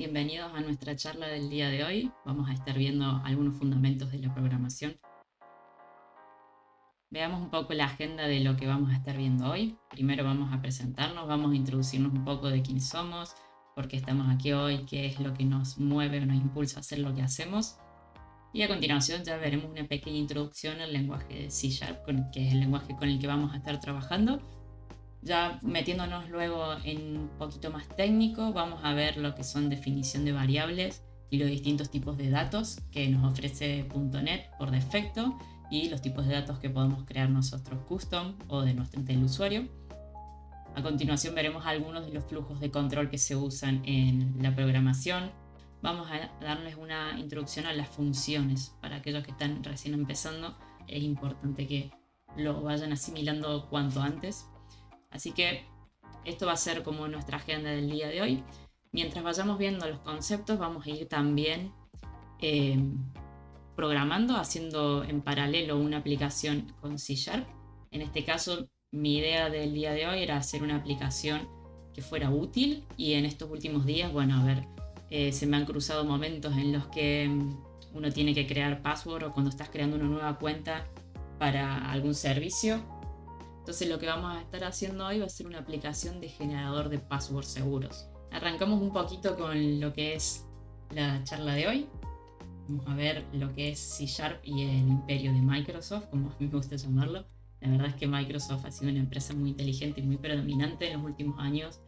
bienvenidos a nuestra charla del día de hoy. Vamos a estar viendo algunos fundamentos de la programación. Veamos un poco la agenda de lo que vamos a estar viendo hoy. Primero vamos a presentarnos, vamos a introducirnos un poco de quiénes somos, por qué estamos aquí hoy, qué es lo que nos mueve o nos impulsa a hacer lo que hacemos. Y a continuación ya veremos una pequeña introducción al lenguaje de C#, que es el lenguaje con el que vamos a estar trabajando. Ya metiéndonos luego en un poquito más técnico, vamos a ver lo que son definición de variables y los distintos tipos de datos que nos ofrece .NET por defecto y los tipos de datos que podemos crear nosotros custom o del usuario. A continuación veremos algunos de los flujos de control que se usan en la programación. Vamos a darles una introducción a las funciones. Para aquellos que están recién empezando, es importante que lo vayan asimilando cuanto antes. Así que esto va a ser como nuestra agenda del día de hoy. Mientras vayamos viendo los conceptos, vamos a ir también programando, haciendo en paralelo una aplicación con C#. En este caso, mi idea del día de hoy era hacer una aplicación que fuera útil, y en estos últimos días, se me han cruzado momentos en los que uno tiene que crear password, o cuando estás creando una nueva cuenta para algún servicio. Entonces lo que vamos a estar haciendo hoy va a ser una aplicación de generador de passwords seguros. Arrancamos un poquito con lo que es la charla de hoy. Vamos a ver lo que es C# y el imperio de Microsoft, como a mí me gusta llamarlo. La verdad es que Microsoft ha sido una empresa muy inteligente y muy predominante en los últimos años,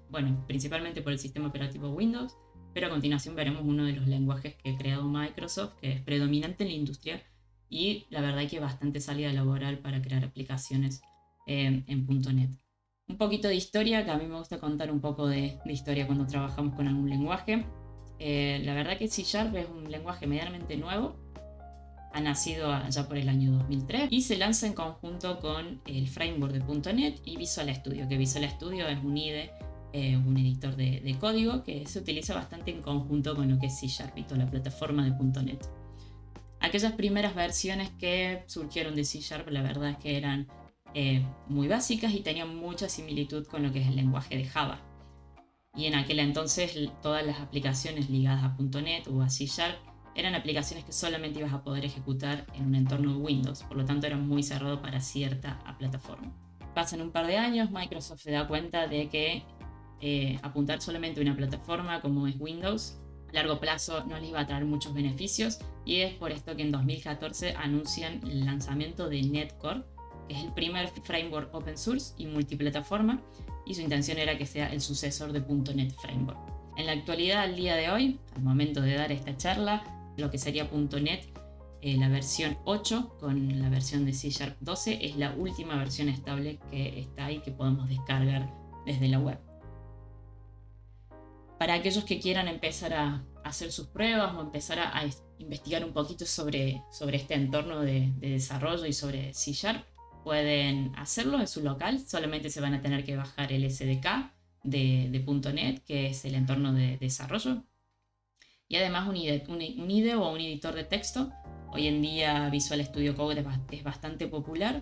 principalmente por el sistema operativo Windows, pero a continuación veremos uno de los lenguajes que ha creado Microsoft, que es predominante en la industria, y la verdad es que bastante salida laboral para crear aplicaciones en .NET. Un poquito de historia, que a mí me gusta contar un poco de historia cuando trabajamos con algún lenguaje. La verdad que C# es un lenguaje medianamente nuevo. Ha nacido allá por el año 2003 y se lanza en conjunto con el framework de .NET y Visual Studio, que Visual Studio es un IDE, un editor de código que se utiliza bastante en conjunto con lo que es C# y toda la plataforma de .NET. Aquellas primeras versiones que surgieron de C#, la verdad es que eran muy básicas y tenían mucha similitud con lo que es el lenguaje de Java. Y en aquel entonces todas las aplicaciones ligadas a .NET o a C# eran aplicaciones que solamente ibas a poder ejecutar en un entorno de Windows, por lo tanto era muy cerrado para cierta plataforma. Pasan un par de años, Microsoft se da cuenta de que apuntar solamente a una plataforma como es Windows a largo plazo no les iba a traer muchos beneficios, y es por esto que en 2014 anuncian el lanzamiento de NetCore, que es el primer framework open source y multiplataforma, y su intención era que sea el sucesor de .NET Framework. En la actualidad, al día de hoy, al momento de dar esta charla, lo que sería .NET, la versión 8 con la versión de C# 12 es la última versión estable que está ahí, que podemos descargar desde la web. Para aquellos que quieran empezar a hacer sus pruebas o empezar a investigar un poquito sobre este entorno de desarrollo y sobre C#, pueden hacerlo en su local. Solamente se van a tener que bajar el SDK de .NET, que es el entorno de desarrollo, y además un IDE o un editor de texto. Hoy en día Visual Studio Code es bastante popular,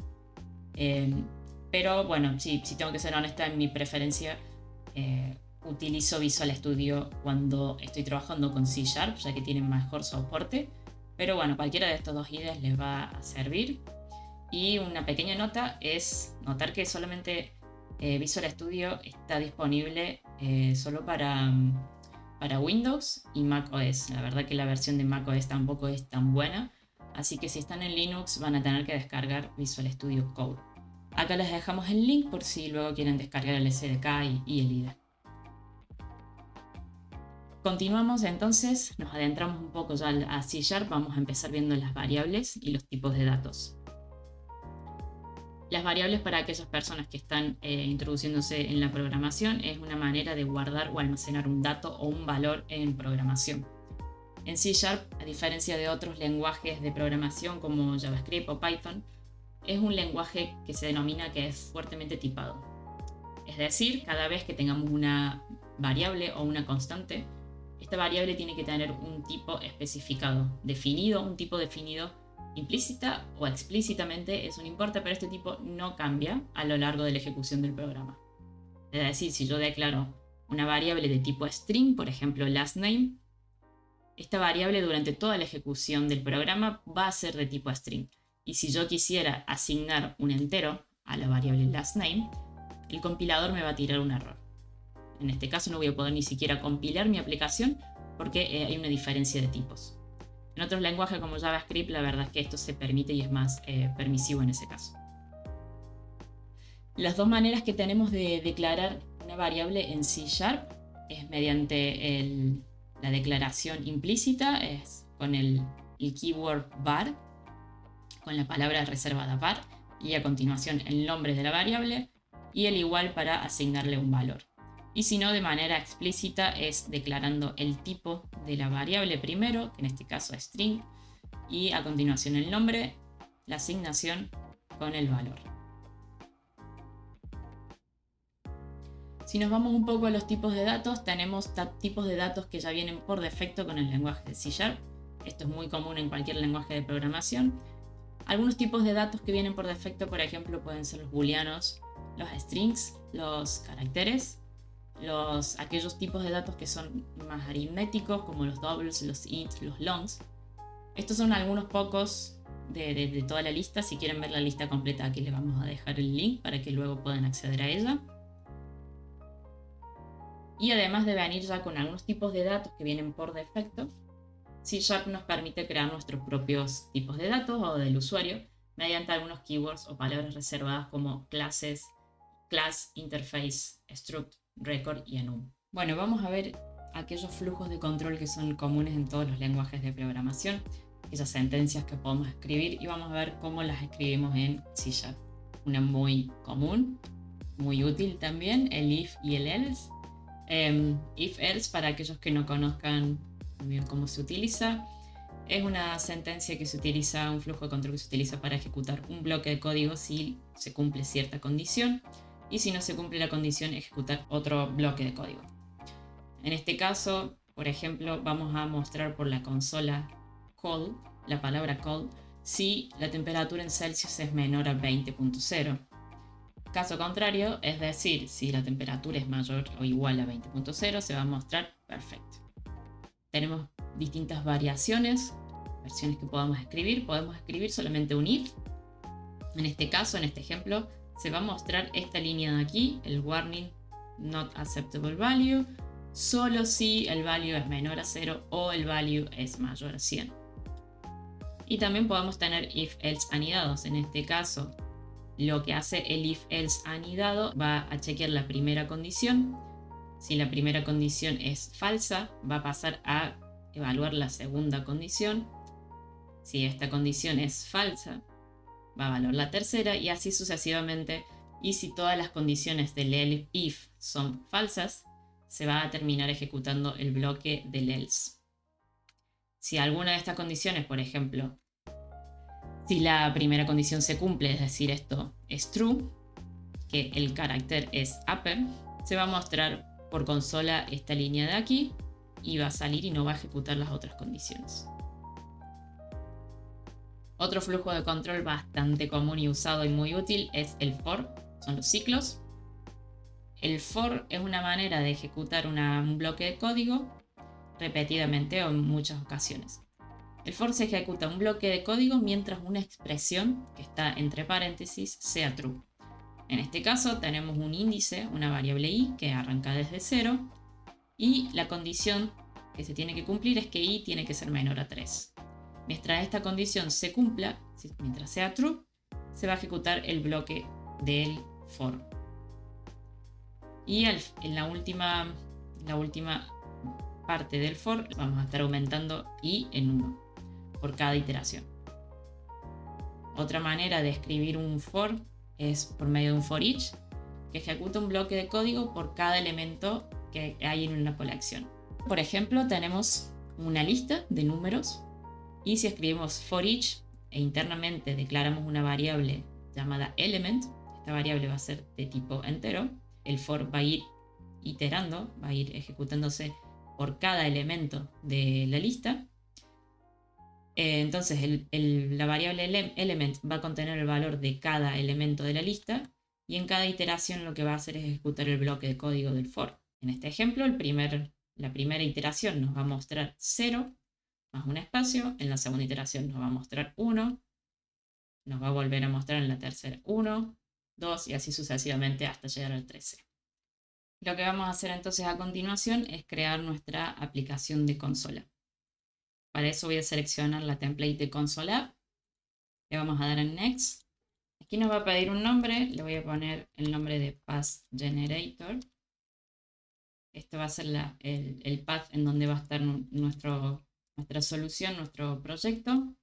pero bueno, si tengo que ser honesta, en mi preferencia utilizo Visual Studio cuando estoy trabajando con C#, ya que tienen mejor soporte, pero bueno, cualquiera de estos dos IDEs les va a servir. Y una pequeña nota es notar que solamente Visual Studio está disponible solo para Windows y Mac OS. La verdad que la versión de Mac OS tampoco es tan buena, así que si están en Linux van a tener que descargar Visual Studio Code. Acá les dejamos el link por si luego quieren descargar el SDK y el IDE. Continuamos entonces, nos adentramos un poco ya a C#, vamos a empezar viendo las variables y los tipos de datos. Las variables, para aquellas personas que están introduciéndose en la programación, es una manera de guardar o almacenar un dato o un valor en programación. En C#, a diferencia de otros lenguajes de programación como JavaScript o Python, es un lenguaje que se denomina que es fuertemente tipado. Es decir, cada vez que tengamos una variable o una constante, esta variable tiene que tener un tipo especificado, definido, un tipo definido implícita o explícitamente, eso no importa, pero este tipo no cambia a lo largo de la ejecución del programa. Es decir, si yo declaro una variable de tipo string, por ejemplo last name, esta variable durante toda la ejecución del programa va a ser de tipo string. Y si yo quisiera asignar un entero a la variable lastName, el compilador me va a tirar un error. En este caso no voy a poder ni siquiera compilar mi aplicación porque hay una diferencia de tipos. En otros lenguajes como JavaScript, la verdad es que esto se permite y es más permisivo en ese caso. Las dos maneras que tenemos de declarar una variable en C# es mediante la declaración implícita, es con el keyword var, con la palabra reservada var, y a continuación el nombre de la variable, y el igual para asignarle un valor. Y si no, de manera explícita es declarando el tipo de la variable primero, que en este caso es string, y a continuación el nombre, la asignación con el valor. Si nos vamos un poco a los tipos de datos, tenemos tipos de datos que ya vienen por defecto con el lenguaje de C#. Esto es muy común en cualquier lenguaje de programación. Algunos tipos de datos que vienen por defecto, por ejemplo, pueden ser los booleanos, los strings, los caracteres, aquellos tipos de datos que son más aritméticos, como los doubles, los ints, los longs. Estos son algunos pocos de toda la lista. Si quieren ver la lista completa, aquí les vamos a dejar el link para que luego puedan acceder a ella. Y además de venir ya con algunos tipos de datos que vienen por defecto, C# nos permite crear nuestros propios tipos de datos o del usuario mediante algunos keywords o palabras reservadas como clases, class, interface, struct, record y enum. Bueno, vamos a ver aquellos flujos de control que son comunes en todos los lenguajes de programación, aquellas sentencias que podemos escribir, y vamos a ver cómo las escribimos en C#. Una muy común, muy útil también, el if y el else. If-else, para aquellos que no conozcan bien cómo se utiliza, es una sentencia que se utiliza, un flujo de control que se utiliza para ejecutar un bloque de código si se cumple cierta condición, y si no se cumple la condición, ejecutar otro bloque de código. En este caso, por ejemplo, vamos a mostrar por la consola call, la palabra call, si la temperatura en Celsius es menor a 20.0. Caso contrario, es decir, si la temperatura es mayor o igual a 20.0, se va a mostrar perfecto. Tenemos distintas versiones que podamos escribir. Podemos escribir solamente un if. En este caso, en este ejemplo, se va a mostrar esta línea de aquí, el warning not acceptable value, solo si el value es menor a 0 o el value es mayor a 100. Y también podemos tener if-else anidados. En este caso, lo que hace el if-else anidado va a chequear la primera condición. Si la primera condición es falsa, va a pasar a evaluar la segunda condición. Si esta condición es falsa, va a evaluar la tercera, y así sucesivamente. Y si todas las condiciones del if son falsas, se va a terminar ejecutando el bloque del else. Si alguna de estas condiciones, por ejemplo, si la primera condición se cumple, es decir, esto es true, que el carácter es upper, se va a mostrar por consola esta línea de aquí y va a salir y no va a ejecutar las otras condiciones. Otro flujo de control bastante común y usado y muy útil es el for, son los ciclos. El for es una manera de ejecutar un bloque de código repetidamente o en muchas ocasiones. El for se ejecuta un bloque de código mientras una expresión que está entre paréntesis sea true. En este caso tenemos un índice, una variable i que arranca desde 0, y la condición que se tiene que cumplir es que i tiene que ser menor a 3. Mientras esta condición se cumpla, mientras sea true, se va a ejecutar el bloque del for. Y en la última parte del for vamos a estar aumentando i en 1 por cada iteración. Otra manera de escribir un for es por medio de un for each, que ejecuta un bloque de código por cada elemento que hay en una colección. Por ejemplo, tenemos una lista de números, y si escribimos for each e internamente declaramos una variable llamada element, esta variable va a ser de tipo entero, el for va a ir iterando, va a ir ejecutándose por cada elemento de la lista. Entonces la variable element va a contener el valor de cada elemento de la lista, y en cada iteración lo que va a hacer es ejecutar el bloque de código del for. En este ejemplo, la primera iteración nos va a mostrar 0 más un espacio. En la segunda iteración nos va a mostrar 1. Nos va a volver a mostrar en la tercera 1, 2 y así sucesivamente hasta llegar al 13. Lo que vamos a hacer entonces a continuación es crear nuestra aplicación de consola. Para eso voy a seleccionar la template de Console App. Le vamos a dar en Next. Aquí nos va a pedir un nombre. Le voy a poner el nombre de Path Generator. Este va a ser el path en donde va a estar nuestra solución, nuestro proyecto.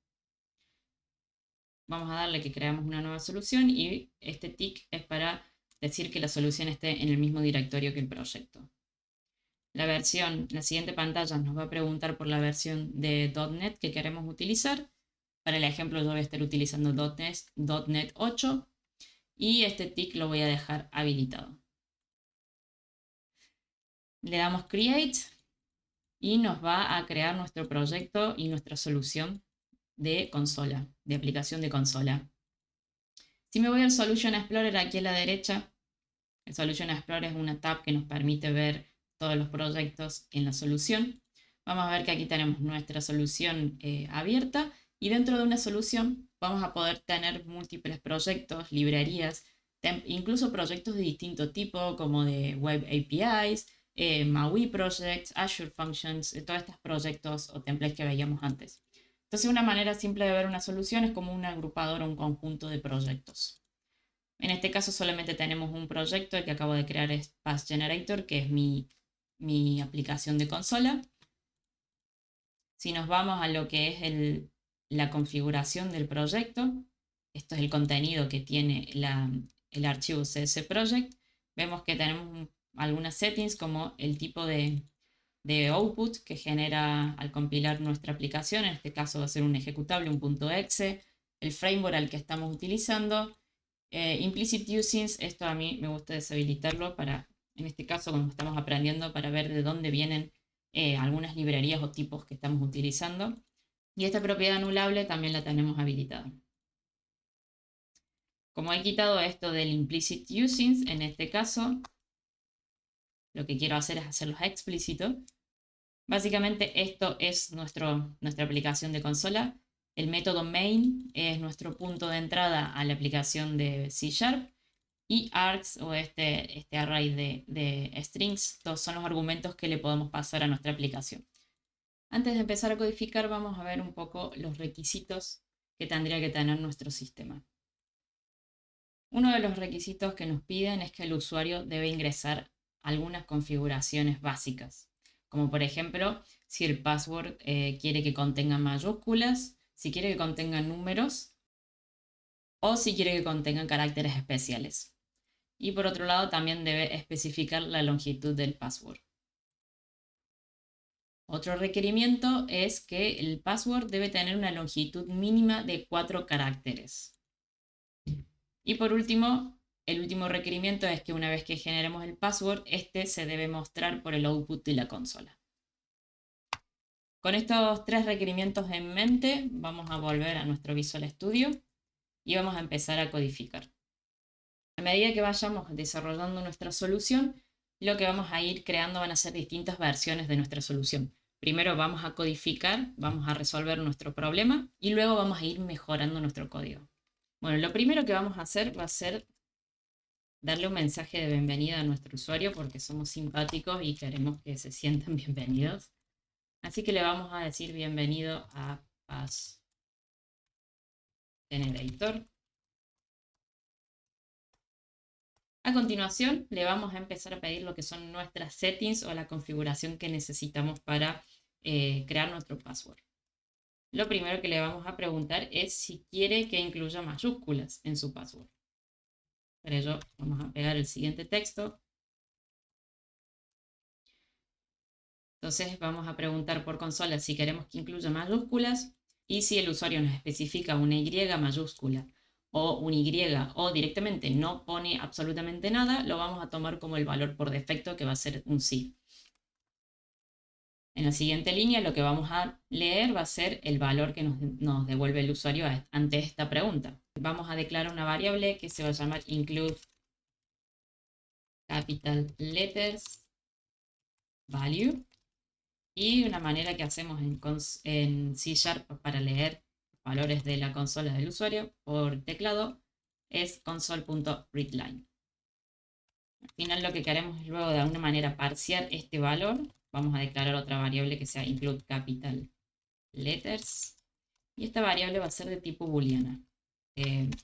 Vamos a darle que creamos una nueva solución y este tick es para decir que la solución esté en el mismo directorio que el proyecto. La siguiente pantalla nos va a preguntar por la versión de .NET que queremos utilizar. Para el ejemplo yo voy a estar utilizando .NET 8 y este tick lo voy a dejar habilitado. Le damos Create y nos va a crear nuestro proyecto y nuestra solución de consola, de aplicación de consola. Si me voy al Solution Explorer aquí a la derecha, el Solution Explorer es una tab que nos permite ver todos los proyectos en la solución. Vamos a ver que aquí tenemos nuestra solución abierta y dentro de una solución vamos a poder tener múltiples proyectos, librerías, incluso proyectos de distinto tipo como de Web APIs, MAUI Projects, Azure Functions, todos estos proyectos o templates que veíamos antes. Entonces una manera simple de ver una solución es como un agrupador o un conjunto de proyectos. En este caso solamente tenemos un proyecto, el que acabo de crear es Path Generator, que es mi aplicación de consola. Si nos vamos a lo que es la configuración del proyecto, esto es el contenido que tiene el archivo CS Project, vemos que tenemos algunas settings como el tipo de output que genera al compilar nuestra aplicación, en este caso va a ser un ejecutable, un .exe, el framework al que estamos utilizando, implicit usings, esto a mí me gusta deshabilitarlo para, en este caso como estamos aprendiendo, para ver de dónde vienen algunas librerías o tipos que estamos utilizando. Y esta propiedad anulable también la tenemos habilitada. Como he quitado esto del implicit usings, en este caso lo que quiero hacer es hacerlos explícitos. Básicamente esto es nuestra aplicación de consola. El método main es nuestro punto de entrada a la aplicación de C#. Y args o este array de strings, todos son los argumentos que le podemos pasar a nuestra aplicación. Antes de empezar a codificar vamos a ver un poco los requisitos que tendría que tener nuestro sistema. Uno de los requisitos que nos piden es que el usuario debe ingresar algunas configuraciones básicas, como por ejemplo si el password quiere que contenga mayúsculas, si quiere que contenga números o si quiere que contenga caracteres especiales. Y por otro lado también debe especificar la longitud del password. Otro requerimiento es que el password debe tener una longitud mínima de 4 caracteres. Y por último, el último requerimiento es que una vez que generemos el password, este se debe mostrar por el output de la consola. Con estos 3 requerimientos en mente, vamos a volver a nuestro Visual Studio y vamos a empezar a codificar. A medida que vayamos desarrollando nuestra solución, lo que vamos a ir creando van a ser distintas versiones de nuestra solución. Primero vamos a codificar, vamos a resolver nuestro problema y luego vamos a ir mejorando nuestro código. Bueno, lo primero que vamos a hacer va a ser darle un mensaje de bienvenida a nuestro usuario porque somos simpáticos y queremos que se sientan bienvenidos. Así que le vamos a decir bienvenido a Path Generator. A continuación, le vamos a empezar a pedir lo que son nuestras settings o la configuración que necesitamos para crear nuestro password. Lo primero que le vamos a preguntar es si quiere que incluya mayúsculas en su password. Para ello, vamos a pegar el siguiente texto. Entonces, vamos a preguntar por consola si queremos que incluya mayúsculas y si el usuario nos especifica una Y mayúscula o un Y o directamente no pone absolutamente nada, lo vamos a tomar como el valor por defecto que va a ser un sí. En la siguiente línea lo que vamos a leer va a ser el valor que nos devuelve el usuario ante esta pregunta. Vamos a declarar una variable que se va a llamar include capital letters value Y una manera que hacemos en C# para leer valores de la consola del usuario por teclado es console.readline. Al final lo que queremos es luego de alguna manera parsear este valor. Vamos a declarar otra variable que sea include capital letters. Y esta variable va a ser de tipo booleana.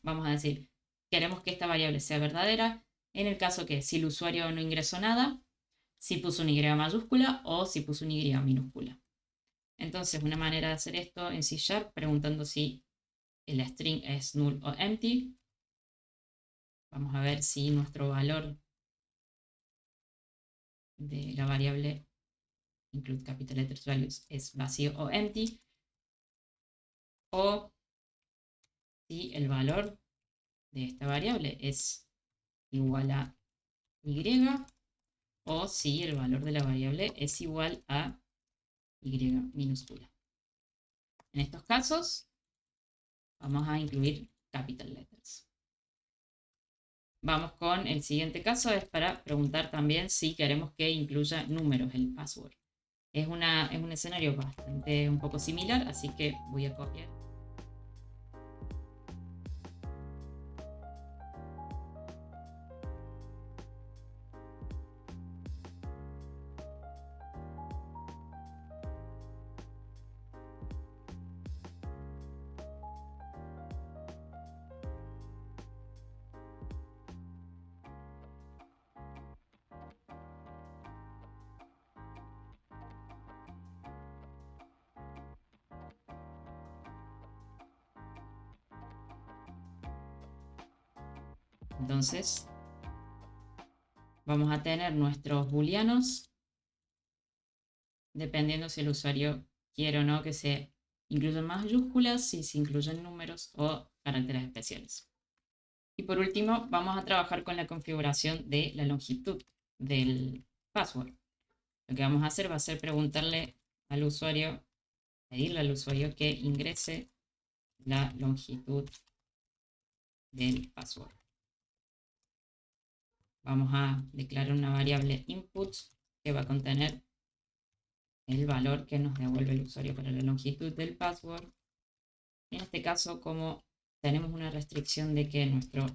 Vamos a decir, queremos que esta variable sea verdadera en el caso que si el usuario no ingresó nada, si puso una Y mayúscula o si puso una Y minúscula. Entonces, una manera de hacer esto en C# preguntando si el string es null o empty. Vamos a ver si nuestro valor de la variable include capital letters values es vacío o empty. O si el valor de esta variable es igual a Y o si el valor de la variable es igual a Y minúscula. En estos casos vamos a incluir capital letters. Vamos con el siguiente caso, es para preguntar también si queremos que incluya números el password. Es un escenario bastante un poco similar, así que voy a copiar. Entonces, vamos a tener nuestros booleanos, dependiendo si el usuario quiere o no que se incluyan mayúsculas, si se incluyen números o caracteres especiales. Y por último, vamos a trabajar con la configuración de la longitud del password. Lo que vamos a hacer va a ser preguntarle al usuario, pedirle al usuario que ingrese la longitud del password. Vamos a declarar una variable input que va a contener el valor que nos devuelve el usuario para la longitud del password. En este caso, como tenemos una restricción de que nuestro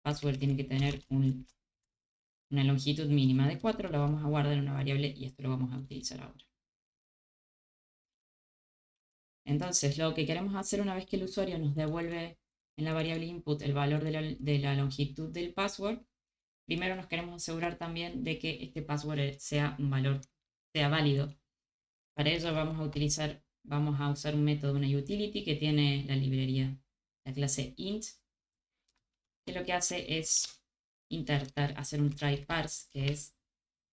password tiene que tener una longitud mínima de 4, lo vamos a guardar en una variable y esto lo vamos a utilizar ahora. Entonces, lo que queremos hacer una vez que el usuario nos devuelve en la variable input el valor de la longitud del password, primero nos queremos asegurar también de que este password sea un valor, sea válido. Para ello vamos a usar un método, una utility que tiene la librería, la clase int, que lo que hace es intentar hacer un try parse, que es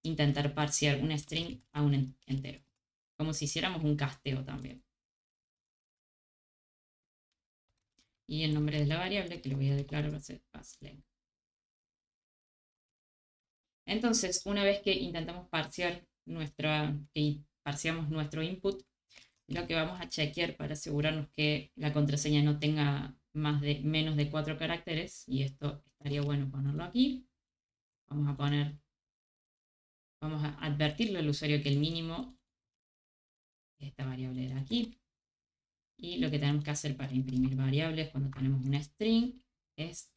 intentar parsear una string a un entero, como si hiciéramos un casteo también. Y el nombre de la variable que lo voy a declarar va a ser parseLength. Entonces, una vez que intentamos parseamos nuestro input, lo que vamos a chequear para asegurarnos que la contraseña no tenga menos de 4 caracteres, y esto estaría bueno ponerlo aquí. Vamos a advertirle al usuario que el mínimo de esta variable era aquí. Y lo que tenemos que hacer para imprimir variables cuando tenemos una string es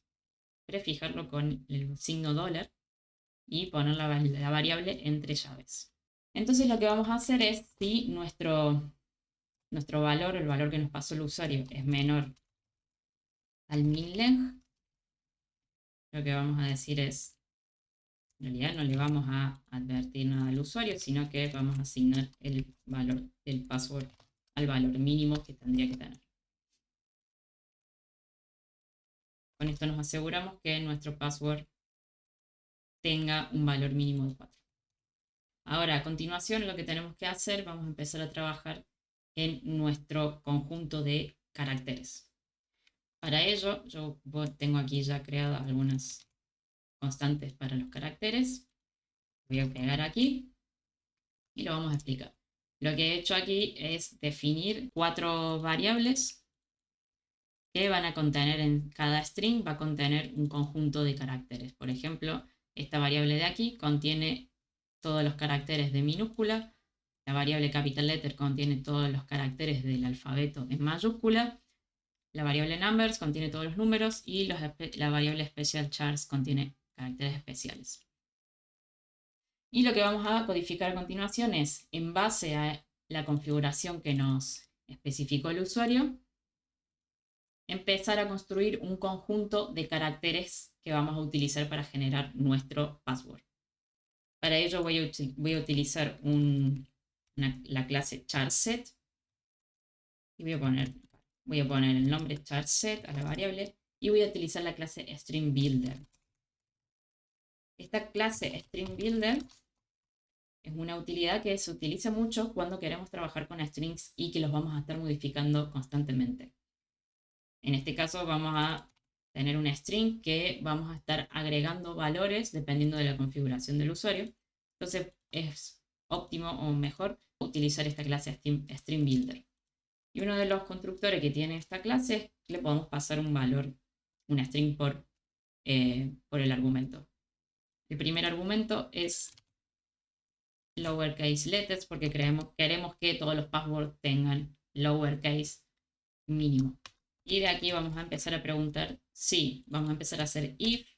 prefijarlo con el signo $, y poner la variable entre llaves. Entonces lo que vamos a hacer es, si nuestro valor, el valor que nos pasó el usuario, es menor al minlength, lo que vamos a decir es, en realidad no le vamos a advertir nada al usuario, sino que vamos a asignar el valor del password al valor mínimo que tendría que tener. Con esto nos aseguramos que nuestro password tenga un valor mínimo de 4. Ahora, a continuación, lo que tenemos que hacer, vamos a empezar a trabajar en nuestro conjunto de caracteres. Para ello, yo tengo aquí ya creadas algunas constantes para los caracteres. Voy a pegar aquí y lo vamos a explicar. Lo que he hecho aquí es definir 4 variables que van a contener, en cada string va a contener un conjunto de caracteres. Por ejemplo, esta variable de aquí contiene todos los caracteres de minúscula, la variable capital letter contiene todos los caracteres del alfabeto en mayúscula, la variable numbers contiene todos los números y la variable special chars contiene caracteres especiales. Y lo que vamos a codificar a continuación es, en base a la configuración que nos especificó el usuario, empezar a construir un conjunto de caracteres que vamos a utilizar para generar nuestro password. Para ello voy a utilizar la clase charSet y voy a poner el nombre charSet a la variable y voy a utilizar la clase StringBuilder. Esta clase StringBuilder es una utilidad que se utiliza mucho cuando queremos trabajar con strings y que los vamos a estar modificando constantemente. En este caso vamos a tener un string que vamos a estar agregando valores dependiendo de la configuración del usuario. Entonces es óptimo o mejor utilizar esta clase StringBuilder. Y uno de los constructores que tiene esta clase es que le podemos pasar un valor, una string por el argumento. El primer argumento es lowercase letters porque queremos que todos los passwords tengan lowercase mínimo. Y de aquí vamos a empezar a preguntar si vamos a empezar a hacer if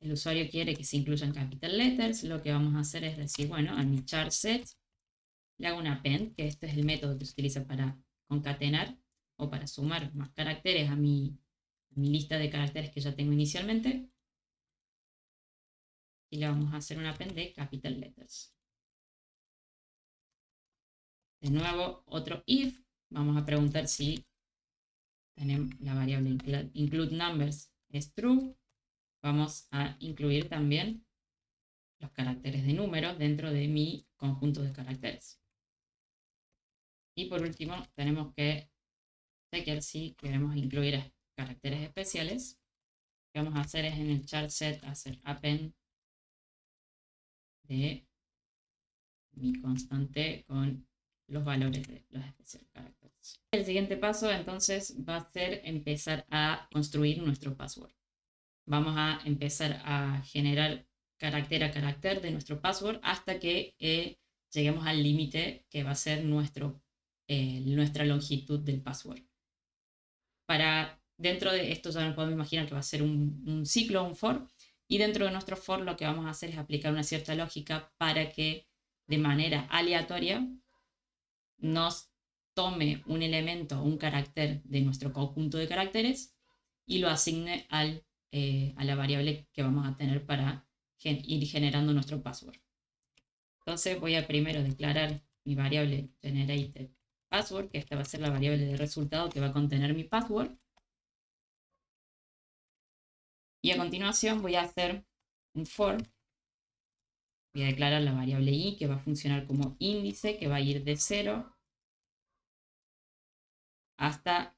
el usuario quiere que se incluyan capital letters. Lo que vamos a hacer es decir, bueno, a mi charSet le hago un append, que este es el método que se utiliza para concatenar o para sumar más caracteres a mi lista de caracteres que ya tengo inicialmente. Y le vamos a hacer un append de capital letters. De nuevo, otro if. Vamos a preguntar si tenemos la variable include numbers es true. Vamos a incluir también los caracteres de números dentro de mi conjunto de caracteres. Y por último, tenemos que chequear si queremos incluir caracteres especiales. Lo que vamos a hacer es en el charSet hacer append de mi constante con los valores de los special characters. El siguiente paso entonces va a ser empezar a construir nuestro password. Vamos a empezar a generar carácter a carácter de nuestro password hasta que lleguemos al límite que va a ser nuestra longitud del password. Dentro de esto ya nos podemos imaginar que va a ser un ciclo, un for, y dentro de nuestro for lo que vamos a hacer es aplicar una cierta lógica para que de manera aleatoria nos tome un elemento, un carácter de nuestro conjunto de caracteres y lo asigne a la variable que vamos a tener para ir generando nuestro password. Entonces voy a primero declarar mi variable generated password, que esta va a ser la variable de resultado que va a contener mi password. Y a continuación voy a hacer un for. Voy a declarar la variable i, que va a funcionar como índice, que va a ir de 0 hasta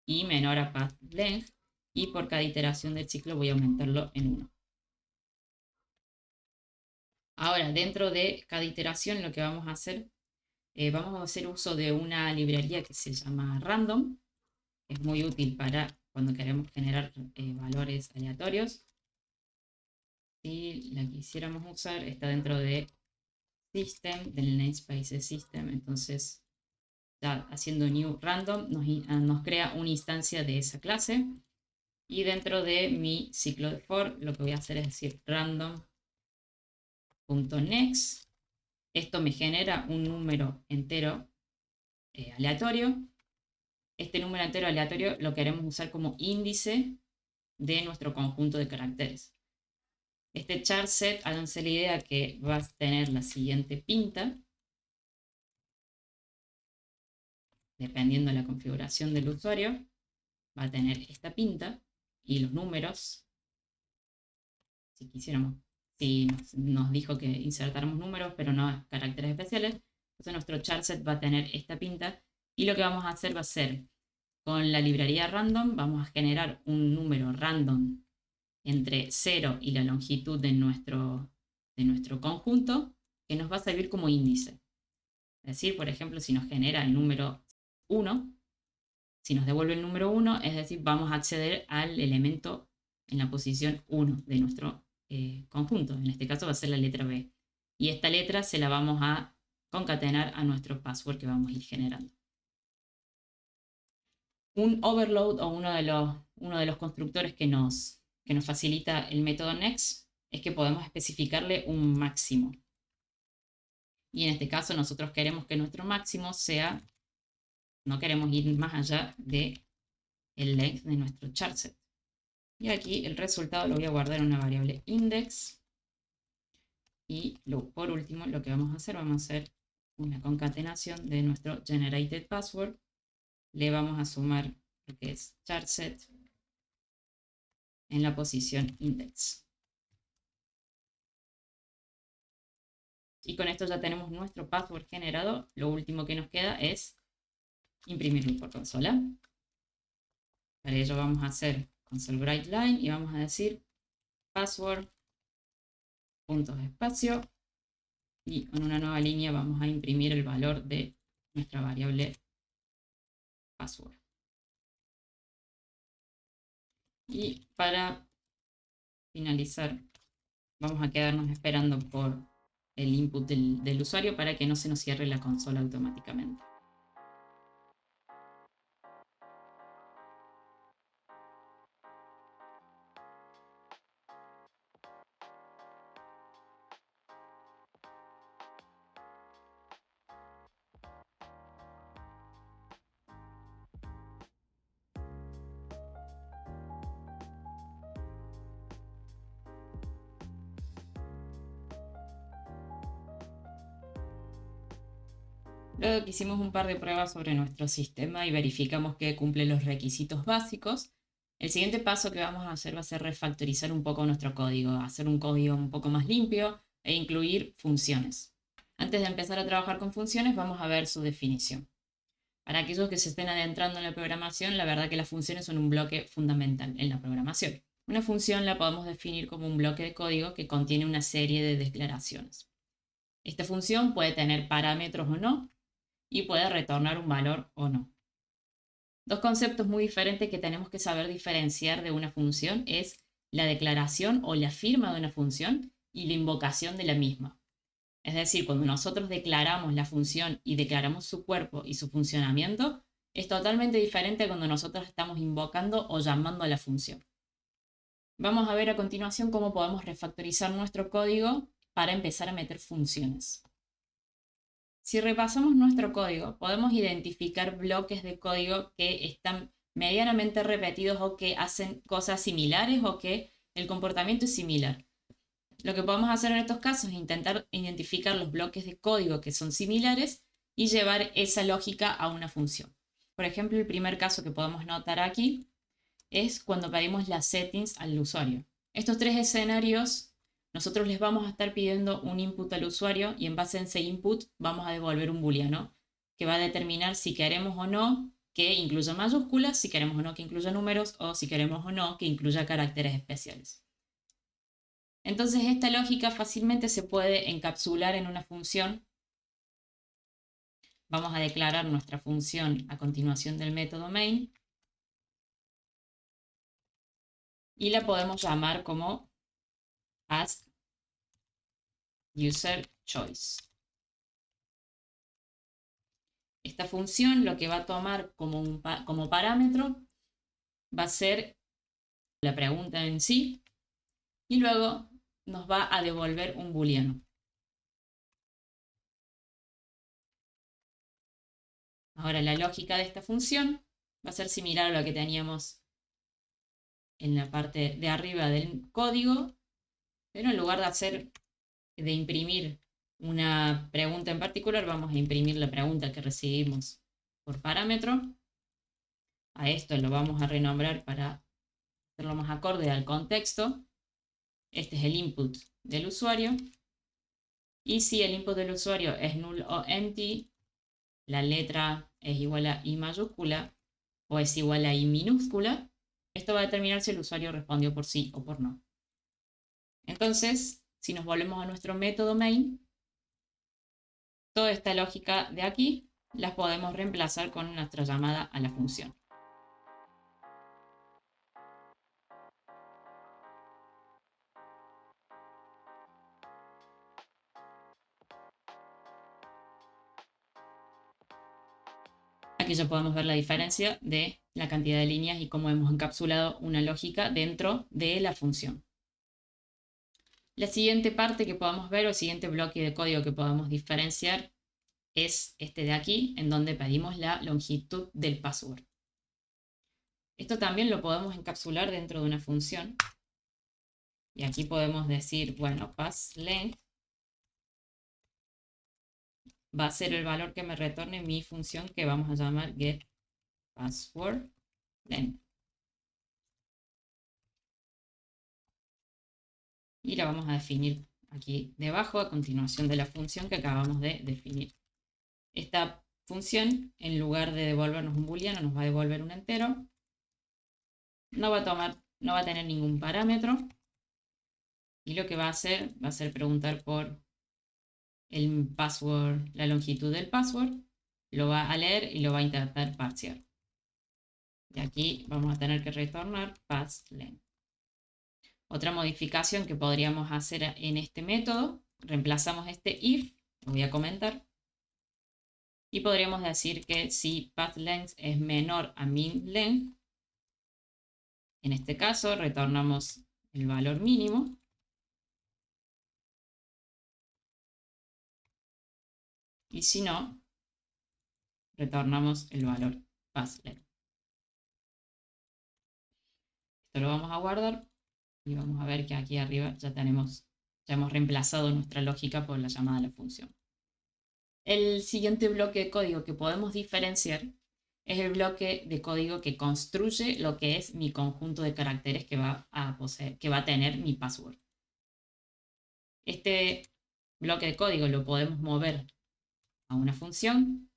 i menor a pathlength, y por cada iteración del ciclo voy a aumentarlo en 1. Ahora, dentro de cada iteración lo que vamos a hacer uso de una librería que se llama random. Es muy útil para cuando queremos generar valores aleatorios. Si la quisiéramos usar, está dentro de system, del namespace de system. Entonces, ya haciendo new random nos crea una instancia de esa clase. Y dentro de mi ciclo de for, lo que voy a hacer es decir random.next. Esto me genera un número entero aleatorio. Este número entero aleatorio lo queremos usar como índice de nuestro conjunto de caracteres. Este charSet, háganse la idea que va a tener la siguiente pinta. Dependiendo de la configuración del usuario, va a tener esta pinta y los números. Si nos dijo que insertáramos números, pero no caracteres especiales, entonces nuestro charSet va a tener esta pinta. Y lo que vamos a hacer va a ser, con la librería random, vamos a generar un número random entre 0 y la longitud de nuestro conjunto, que nos va a servir como índice. Es decir, por ejemplo, si nos genera el número 1, si nos devuelve el número 1, es decir, vamos a acceder al elemento en la posición 1 de nuestro conjunto. En este caso va a ser la letra B. Y esta letra se la vamos a concatenar a nuestro password que vamos a ir generando. Un overload o uno de los constructores que nos facilita el método next es que podemos especificarle un máximo. Y en este caso nosotros queremos que nuestro máximo sea, no queremos ir más allá de el length de nuestro chart set. Y aquí el resultado lo voy a guardar en una variable index. Y por último lo que vamos a hacer una concatenación de nuestro generated password. Le vamos a sumar lo que es chart set en la posición index. Y con esto ya tenemos nuestro password generado. Lo último que nos queda es imprimirlo por consola. Para ello vamos a hacer console write line y vamos a decir password puntos espacio, y en una nueva línea vamos a imprimir el valor de nuestra variable password. Y para finalizar vamos a quedarnos esperando por el input del usuario para que no se nos cierre la consola automáticamente. Luego que hicimos un par de pruebas sobre nuestro sistema y verificamos que cumple los requisitos básicos, el siguiente paso que vamos a hacer va a ser refactorizar un poco nuestro código, hacer un código un poco más limpio e incluir funciones. Antes de empezar a trabajar con funciones, vamos a ver su definición. Para aquellos que se estén adentrando en la programación, la verdad que las funciones son un bloque fundamental en la programación. Una función la podemos definir como un bloque de código que contiene una serie de declaraciones. Esta función puede tener parámetros o no, y puede retornar un valor o no. Dos conceptos muy diferentes que tenemos que saber diferenciar de una función es la declaración o la firma de una función y la invocación de la misma. Es decir, cuando nosotros declaramos la función y declaramos su cuerpo y su funcionamiento, es totalmente diferente a cuando nosotros estamos invocando o llamando a la función. Vamos a ver a continuación cómo podemos refactorizar nuestro código para empezar a meter funciones. Si repasamos nuestro código, podemos identificar bloques de código que están medianamente repetidos o que hacen cosas similares o que el comportamiento es similar. Lo que podemos hacer en estos casos es intentar identificar los bloques de código que son similares y llevar esa lógica a una función. Por ejemplo, el primer caso que podemos notar aquí es cuando pedimos las settings al usuario. Estos tres escenarios nosotros les vamos a estar pidiendo un input al usuario y en base a ese input vamos a devolver un booleano que va a determinar si queremos o no que incluya mayúsculas, si queremos o no que incluya números o si queremos o no que incluya caracteres especiales. Entonces esta lógica fácilmente se puede encapsular en una función. Vamos a declarar nuestra función a continuación del método main y la podemos llamar como ask user choice. Esta función lo que va a tomar como parámetro va a ser la pregunta en sí y luego nos va a devolver un booleano. Ahora la lógica de esta función va a ser similar a lo que teníamos en la parte de arriba del código, pero en lugar de imprimir una pregunta en particular, vamos a imprimir la pregunta que recibimos por parámetro. A esto lo vamos a renombrar para hacerlo más acorde al contexto. Este es el input del usuario. Y si el input del usuario es null o empty, la letra es igual a I mayúscula o es igual a I minúscula, esto va a determinar si el usuario respondió por sí o por no. Entonces, si nos volvemos a nuestro método main, toda esta lógica de aquí la podemos reemplazar con nuestra llamada a la función. Aquí ya podemos ver la diferencia de la cantidad de líneas y cómo hemos encapsulado una lógica dentro de la función. La siguiente parte que podemos ver, o el siguiente bloque de código que podemos diferenciar, es este de aquí, en donde pedimos la longitud del password. Esto también lo podemos encapsular dentro de una función. Y aquí podemos decir, bueno, passLength va a ser el valor que me retorne mi función que vamos a llamar getPasswordLength. Y la vamos a definir aquí debajo, a continuación de la función que acabamos de definir. Esta función, en lugar de devolvernos un booleano, nos va a devolver un entero. No va a tener ningún parámetro. Y lo que va a hacer preguntar por el password, la longitud del password. Lo va a leer y lo va a intentar parsear. Y aquí vamos a tener que retornar passLength. Otra modificación que podríamos hacer en este método, reemplazamos este if, lo voy a comentar, y podríamos decir que si passLength es menor a minLength, en este caso retornamos el valor mínimo, y si no, retornamos el valor passLength. Esto lo vamos a guardar y vamos a ver que aquí arriba ya hemos reemplazado nuestra lógica por la llamada a la función. El siguiente bloque de código que podemos diferenciar es el bloque de código que construye lo que es mi conjunto de caracteres que va a tener mi password. Este bloque de código lo podemos mover a una función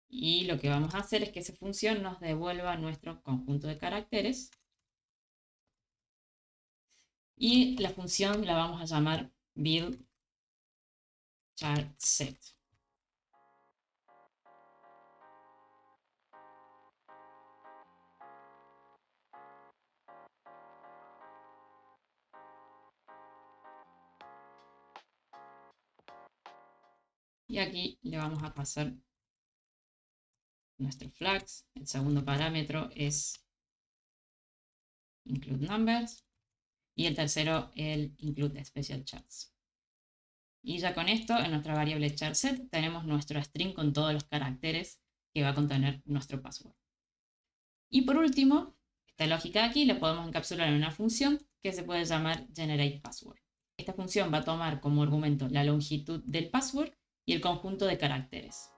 y lo que vamos a hacer es que esa función nos devuelva nuestro conjunto de caracteres y la función la vamos a llamar buildChartSet. Y aquí le vamos a pasar nuestros flags. El segundo parámetro es includeNumbers. Y el tercero, el includeSpecialCharts. Y ya con esto, en nuestra variable chartSet, tenemos nuestro string con todos los caracteres que va a contener nuestro password. Y por último, esta lógica de aquí la podemos encapsular en una función que se puede llamar generatePassword. Esta función va a tomar como argumento la longitud del password y el conjunto de caracteres.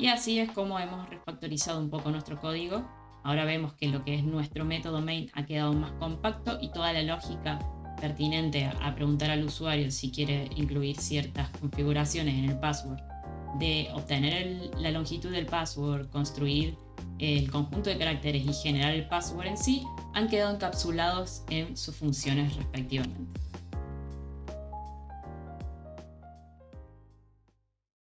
Y así es como hemos refactorizado un poco nuestro código. Ahora vemos que lo que es nuestro método main ha quedado más compacto y toda la lógica pertinente a preguntar al usuario si quiere incluir ciertas configuraciones en el password, de obtener la longitud del password, construir el conjunto de caracteres y generar el password en sí, han quedado encapsulados en sus funciones respectivamente.